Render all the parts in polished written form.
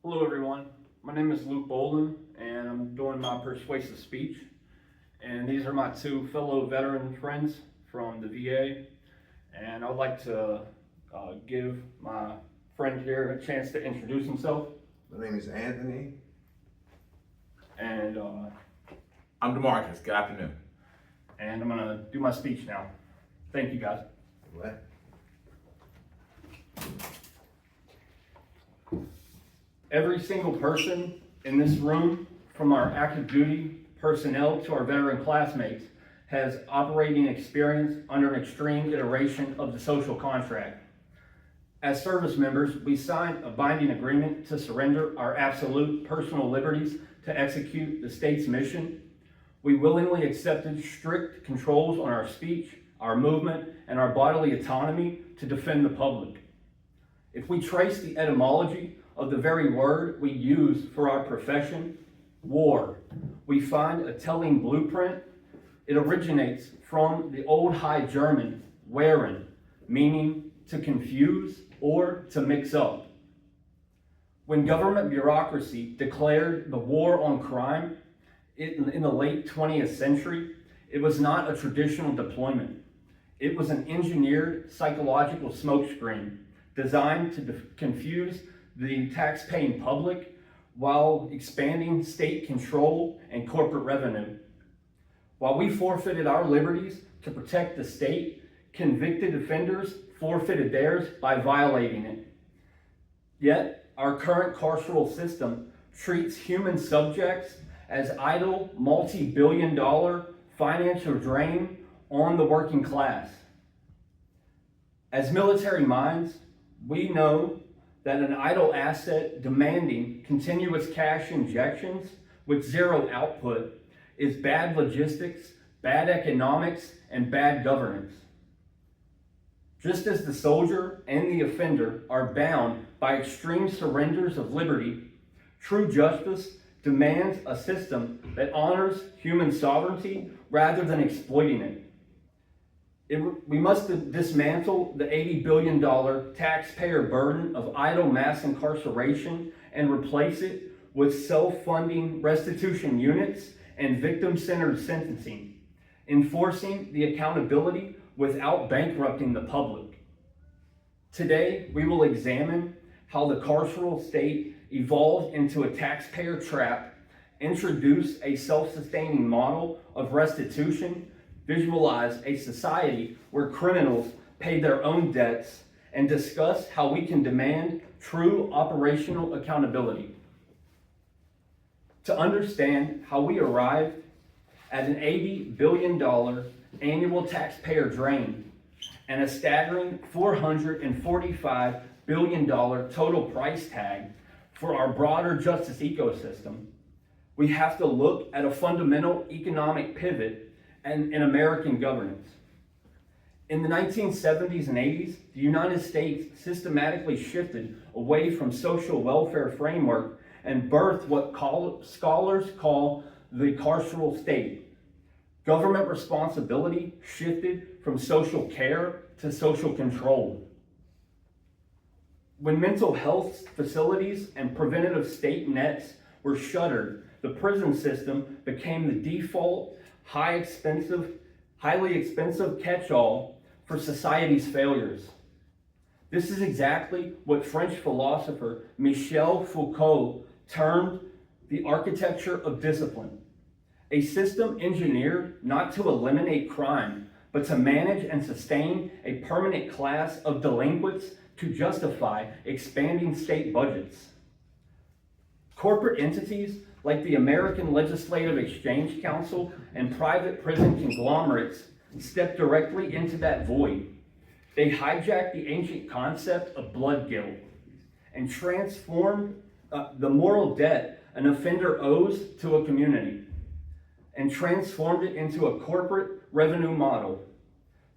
Hello everyone, my name is Luke Bolden and I'm doing my persuasive speech, and these are my two fellow veteran friends from the VA, and I'd like to give my friend here a chance to introduce himself. My name is Anthony. And I'm DeMarcus. Good afternoon. and I'm gonna do my speech now. Thank you guys. What? Every single person in this room, from our active duty personnel to our veteran classmates, has operating experience under an extreme iteration of the social contract. As service members, we signed a binding agreement to surrender our absolute personal liberties to execute the state's mission. We willingly accepted strict controls on our speech, our movement, and our bodily autonomy to defend the public. If we trace the etymology of the very word we use for our profession, war, we find a telling blueprint. It originates from the Old High German wehren, meaning to confuse or to mix up. When government bureaucracy declared the war on crime in the late 20th century, it was not a traditional deployment. It was an engineered psychological smokescreen designed to confuse the tax-paying public while expanding state control and corporate revenue. While we forfeited our liberties to protect the state, convicted offenders forfeited theirs by violating it. Yet, our current carceral system treats human subjects as idle, multi-billion-dollar financial drain on the working class. As military minds, we know that an idle asset demanding continuous cash injections with zero output is bad logistics, bad economics, and bad governance. Just as the soldier and the offender are bound by extreme surrenders of liberty, true justice demands a system that honors human sovereignty rather than exploiting it. We must dismantle the $80 billion taxpayer burden of idle mass incarceration and replace it with self-funding restitution units and victim-centered sentencing, enforcing the accountability without bankrupting the public. Today, we will examine how the carceral state evolved into a taxpayer trap, introduce a self-sustaining model of restitution, visualize a society where criminals pay their own debts, and discuss how we can demand true operational accountability. To understand how we arrived at an $80 billion annual taxpayer drain and a staggering $445 billion total price tag for our broader justice ecosystem, we have to look at a fundamental economic pivot and in American governance. In the 1970s and 80s, the United States systematically shifted away from social welfare framework and birthed what scholars call the carceral state. Government responsibility shifted from social care to social control. When mental health facilities and preventative state nets were shuttered, the prison system became the default highly expensive catch-all for society's failures. This is exactly what French philosopher Michel Foucault termed the architecture of discipline, a system engineered not to eliminate crime, but to manage and sustain a permanent class of delinquents to justify expanding state budgets. Corporate entities like the American Legislative Exchange Council and private prison conglomerates step directly into that void. They hijack the ancient concept of blood guilt and transform the moral debt an offender owes to a community, and transformed it into a corporate revenue model.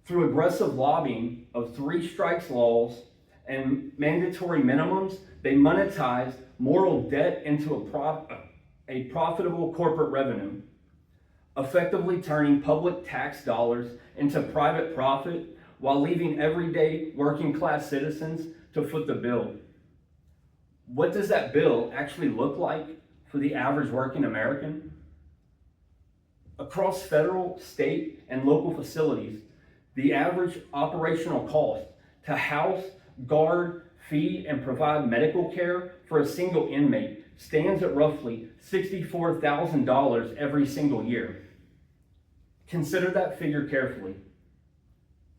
Through aggressive lobbying of 3 strikes laws and mandatory minimums, they monetize moral debt into a profitable corporate revenue, effectively turning public tax dollars into private profit while leaving everyday working class citizens to foot the bill. What does that bill actually look like for the average working American? Across federal, state, and local facilities, the average operational cost to house, guard, feed, and provide medical care for a single inmate stands at roughly $64,000 every single year. Consider that figure carefully.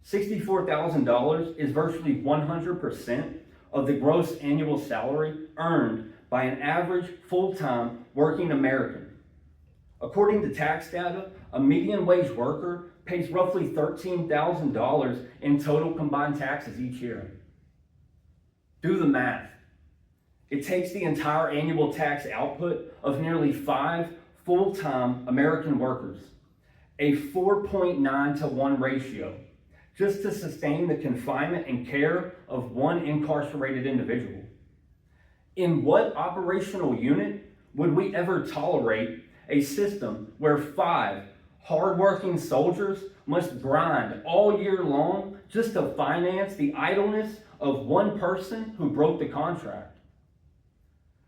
$64,000 is virtually 100% of the gross annual salary earned by an average full-time working American. According to tax data, a median wage worker pays roughly $13,000 in total combined taxes each year. Do the math. It takes the entire annual tax output of nearly 5 full-time American workers, a 4.9 to 1 ratio, just to sustain the confinement and care of one incarcerated individual. In what operational unit would we ever tolerate a system where 5 hardworking soldiers must grind all year long just to finance the idleness of one person who broke the contract?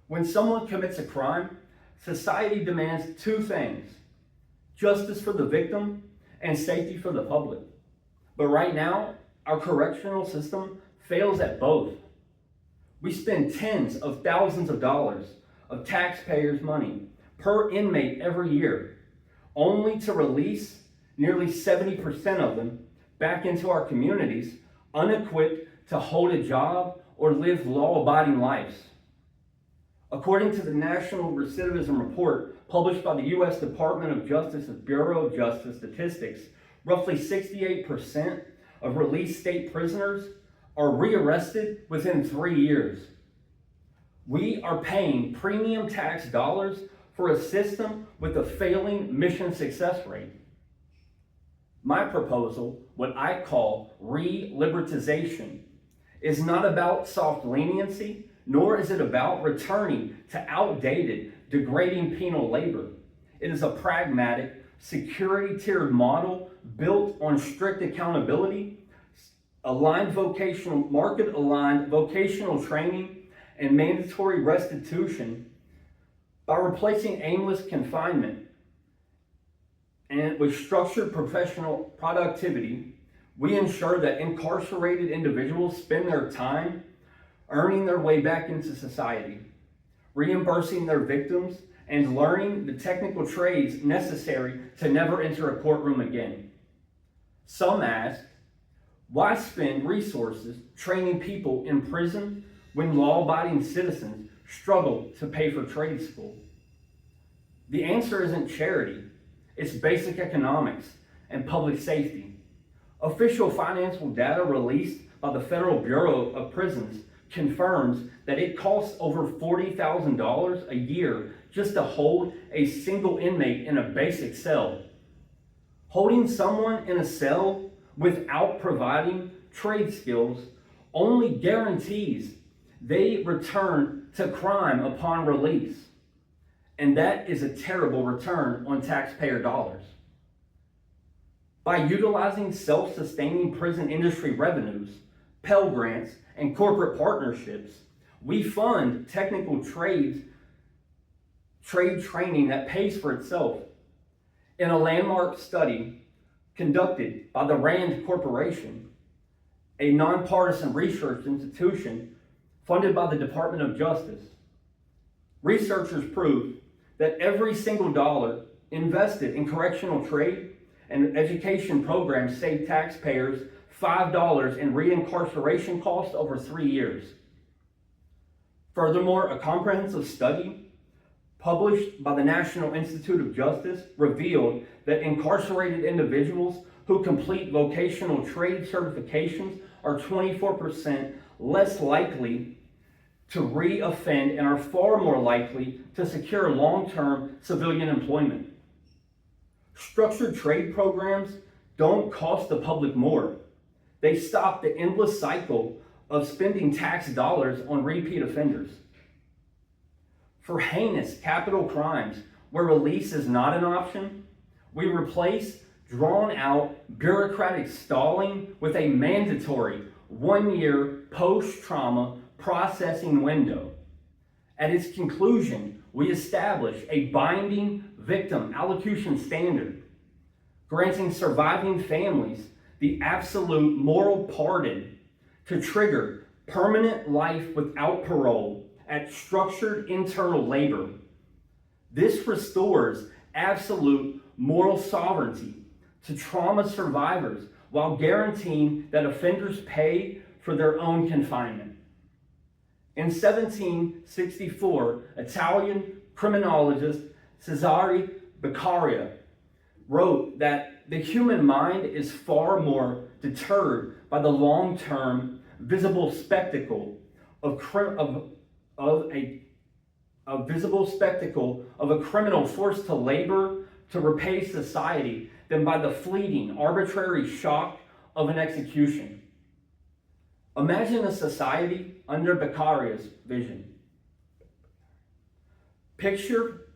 When someone commits a crime, society demands 2 things: justice for the victim and safety for the public. But right now, our correctional system fails at both. We spend tens of thousands of dollars of taxpayers' money per inmate every year, only to release nearly 70% of them back into our communities, unequipped to hold a job or live law-abiding lives. According to the National Recidivism Report published by the U.S. Department of Justice's Bureau of Justice Statistics, roughly 68% of released state prisoners are rearrested within 3 years. We are paying premium tax dollars for a system with a failing mission success rate. My proposal, what I call re-libertization, is not about soft leniency, nor is it about returning to outdated, degrading penal labor. It is a pragmatic, security-tiered model built on strict accountability, market-aligned vocational training, and mandatory restitution. By replacing aimless confinement and with structured professional productivity, we ensure that incarcerated individuals spend their time earning their way back into society, reimbursing their victims, and learning the technical trades necessary to never enter a courtroom again. Some ask, why spend resources training people in prison when law-abiding citizens struggle to pay for trade school? The answer isn't charity, it's basic economics and public safety. Official financial data released by the Federal Bureau of Prisons confirms that it costs over $40,000 a year just to hold a single inmate in a basic cell. Holding someone in a cell without providing trade skills only guarantees they return to crime upon release. And that is a terrible return on taxpayer dollars. By utilizing self-sustaining prison industry revenues, Pell Grants, and corporate partnerships, we fund technical trade training that pays for itself. In a landmark study conducted by the RAND Corporation, a nonpartisan research institution funded by the Department of Justice, researchers proved that every single dollar invested in correctional trade and education programs saved taxpayers $5 in reincarceration costs over 3 years. Furthermore, a comprehensive study published by the National Institute of Justice revealed that incarcerated individuals who complete vocational trade certifications are 24% less likely to re-offend and are far more likely to secure long-term civilian employment. Structured trade programs don't cost the public more. They stop the endless cycle of spending tax dollars on repeat offenders. For heinous capital crimes where release is not an option, we replace drawn-out bureaucratic stalling with a mandatory 1-year post-trauma processing window. At its conclusion, we establish a binding victim allocution standard, granting surviving families the absolute moral pardon to trigger permanent life without parole at structured internal labor. This restores absolute moral sovereignty to trauma survivors while guaranteeing that offenders pay for their own confinement. In 1764, Italian criminologist Cesare Beccaria wrote that the human mind is far more deterred by the long-term visible spectacle of a criminal forced to labor to repay society than by the fleeting, arbitrary shock of an execution. Imagine a society under Beccaria's vision. Picture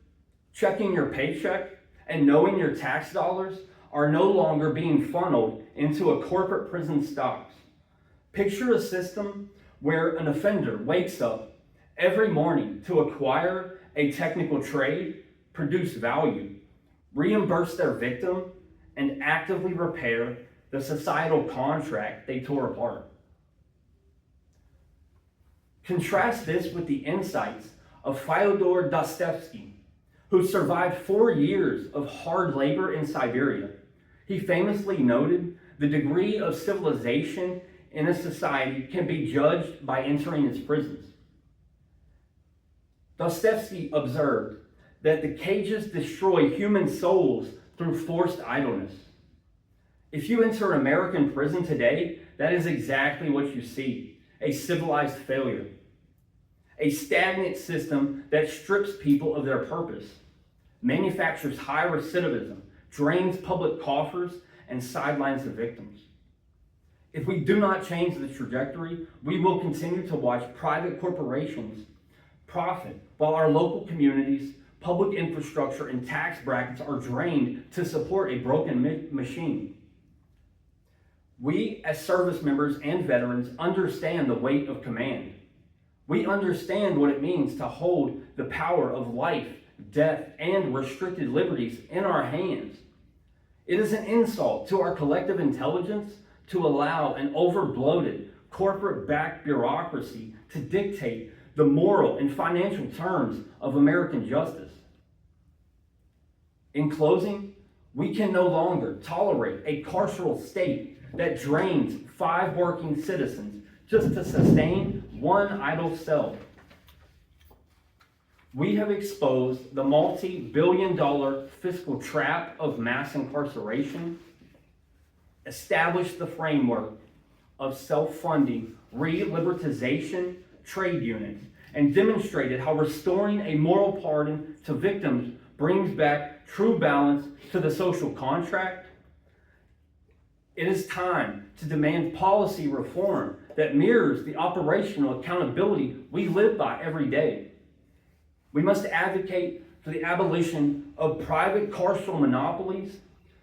checking your paycheck and knowing your tax dollars are no longer being funneled into a corporate prison stocks. Picture a system where an offender wakes up every morning to acquire a technical trade, produce value, reimburse their victim, and actively repair the societal contract they tore apart. Contrast this with the insights of Fyodor Dostoevsky, who survived 4 years of hard labor in Siberia. He famously noted, "The degree of civilization in a society can be judged by entering its prisons." Dostoevsky observed that the cages destroy human souls through forced idleness. If you enter an American prison today, that is exactly what you see: a civilized failure, a stagnant system that strips people of their purpose, manufactures high recidivism, drains public coffers, and sidelines the victims. If we do not change the trajectory, we will continue to watch private corporations profit while our local communities, public infrastructure, and tax brackets are drained to support a broken machine. We, as service members and veterans, understand the weight of command. We understand what it means to hold the power of life, death, and restricted liberties in our hands. It is an insult to our collective intelligence to allow an overbloated, corporate-backed bureaucracy to dictate the moral and financial terms of American justice. In closing, we can no longer tolerate a carceral state that drains 5 working citizens just to sustain 1 idle cell. We have exposed the multi-billion-dollar fiscal trap of mass incarceration, established the framework of self-funding re-libertization trade unions, and demonstrated how restoring a moral pardon to victims brings back true balance to the social contract. It is time to demand policy reform that mirrors the operational accountability we live by every day. We must advocate for the abolition of private carceral monopolies,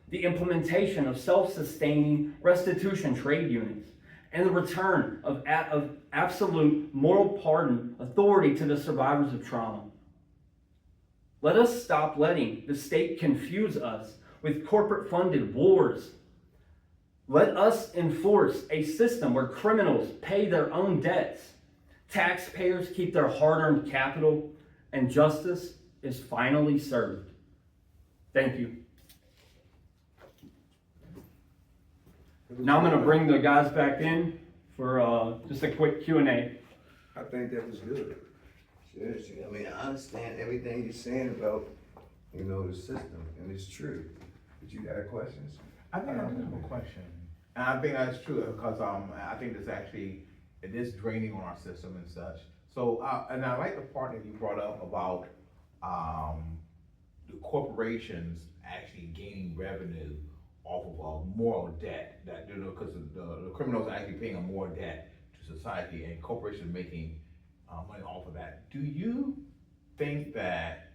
the implementation of self-sustaining restitution trade units, and the return of absolute moral pardon authority to the survivors of trauma. Let us stop letting the state confuse us with corporate-funded wars. Let us enforce a system where criminals pay their own debts, taxpayers keep their hard-earned capital, and justice is finally served. Thank you. Now I'm going to bring the guys back in for just a quick Q&A. I think that was good. Seriously, I mean, I understand everything you're saying about, the system, and it's true. But you got questions? I think I have a question. And I think that's true because I think it is draining on our system and such. So, and I like the part that you brought up about the corporations actually gaining revenue off of a moral debt that, because the criminals are actually paying a more debt to society and corporations making money off of that. Do you think that,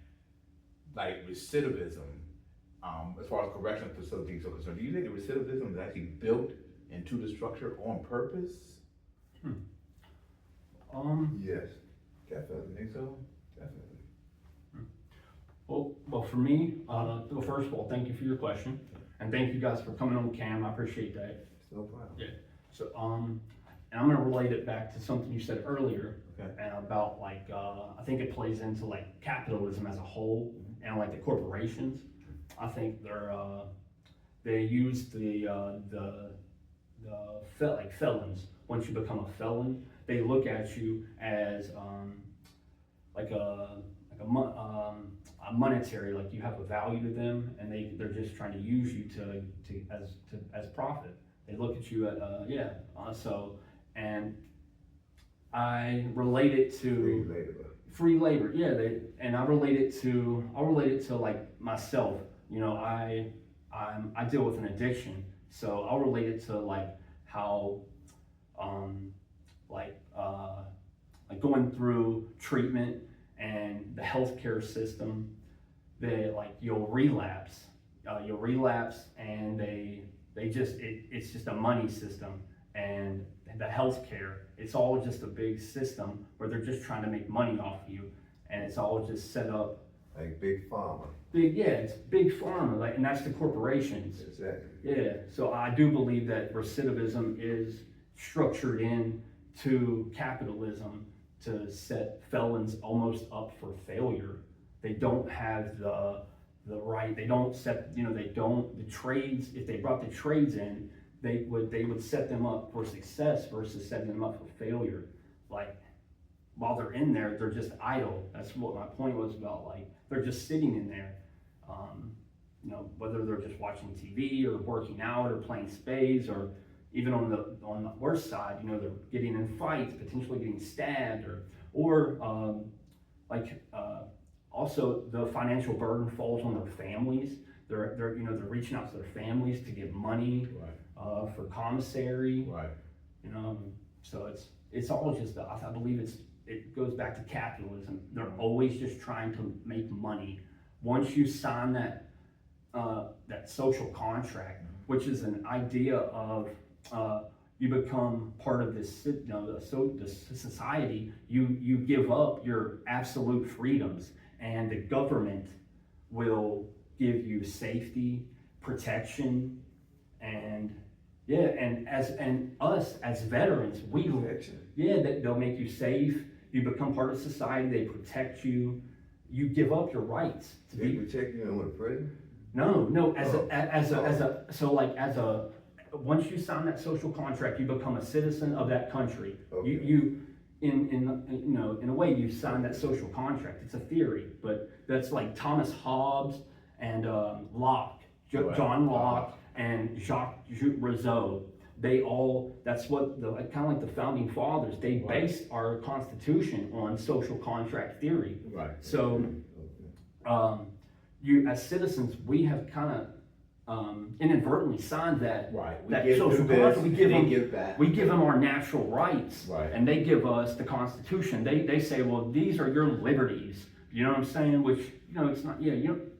like, recidivism, as far as correctional facilities are concerned, do you think that recidivism is actually built into the structure on purpose? Yes, definitely. Think so? for me, well, first of all, thank you for your question, and thank you guys for coming on cam, I appreciate that. No problem. Yeah, so, and I'm gonna relate it back to something you said earlier, Okay. and about like, I think it plays into like capitalism as a whole, and like the corporations. I think they use like felons. Once you become a felon, they look at you as, like a monetary, like you have a value to them, and they're just trying to use you as profit. They look at you at, and I relate it to free labor, yeah, I relate it to like myself, you know, I deal with an addiction, so I'll relate it to like how, like going through treatment and the healthcare system, you'll relapse, and it's just a money system, and the healthcare, it's all just a big system where they're just trying to make money off you, and it's all just set up. Like big pharma. It's big pharma, like, and that's the corporations. Exactly. Yeah, so I do believe that recidivism is structured into capitalism to set felons almost up for failure. They don't have the right, they don't set, you know, the trades, if they brought the trades in, they would set them up for success versus setting them up for failure. Like, while they're in there, they're just idle. That's what my point was about, like, they're just sitting in there. You know, whether they're just watching TV or working out or playing spades, or even on the worst side, you know, they're getting in fights, potentially getting stabbed, or also the financial burden falls on their families. They're reaching out to their families to get money, right, for commissary, right? You know, so it's all just I believe it goes back to capitalism. They're always just trying to make money. Once you sign that social contract, which is an idea of you become part of this, this society, you give up your absolute freedoms, and the government will give you safety, protection, and us as veterans, they'll make you safe. You become part of society. They protect you. You give up your rights to They protect you in what, prison? No. Once you sign that social contract, you become a citizen of that country. Okay. In a way, you sign that social contract. It's a theory, but that's like Thomas Hobbes and Locke, John Locke, and Jacques Rousseau. That's what kind of like the founding fathers, they based our Constitution on social contract theory. Right. So, you as citizens, we have kind of inadvertently signed that, right, that social contract. We give them our natural rights, right, and they give us the Constitution. They say, well, these are your liberties. You know what I'm saying? Which, you know, it's not. Yeah,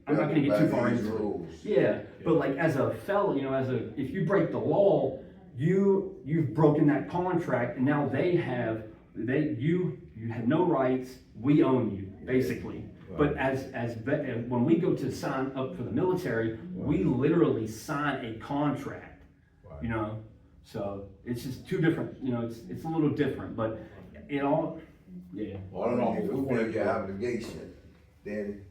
I'm not going to get too far into it. Yeah, but like as a fellow, you know, if you break the law, you've broken that contract, and now you have no rights. We own you, basically. Right. But when we go to sign up for the military, right, we literally sign a contract. Right. You know, so it's just two different. You know, it's a little different, but it all. Yeah. Well, I don't know if we want to get obligation, then.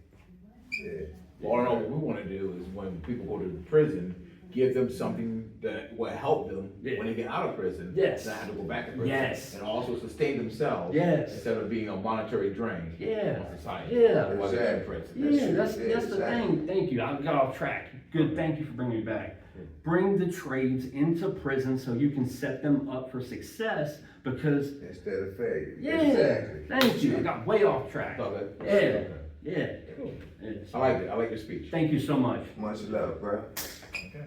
Yeah. Well, I don't know what we want to do is when people go to prison, give them something that will help them, yeah, when they get out of prison. Yes. Not have to go back to prison. Yes. And also sustain themselves. Yes. Instead of being a monetary drain. Yeah. On society. Yeah. While they're in prison. Yeah, that's the thing. Thank you. I got off track. Good. Thank you for bringing me back. Bring the trades into prison so you can set them up for success, because instead of failure. Yeah. Exactly. Thank you. I got way off track. Okay. Yeah. Yeah. Cool. I like it. I like your speech. Thank you so much. Much love, bro. Okay.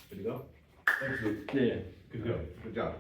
Good to go? Thanks, Luke. Yeah. Good job.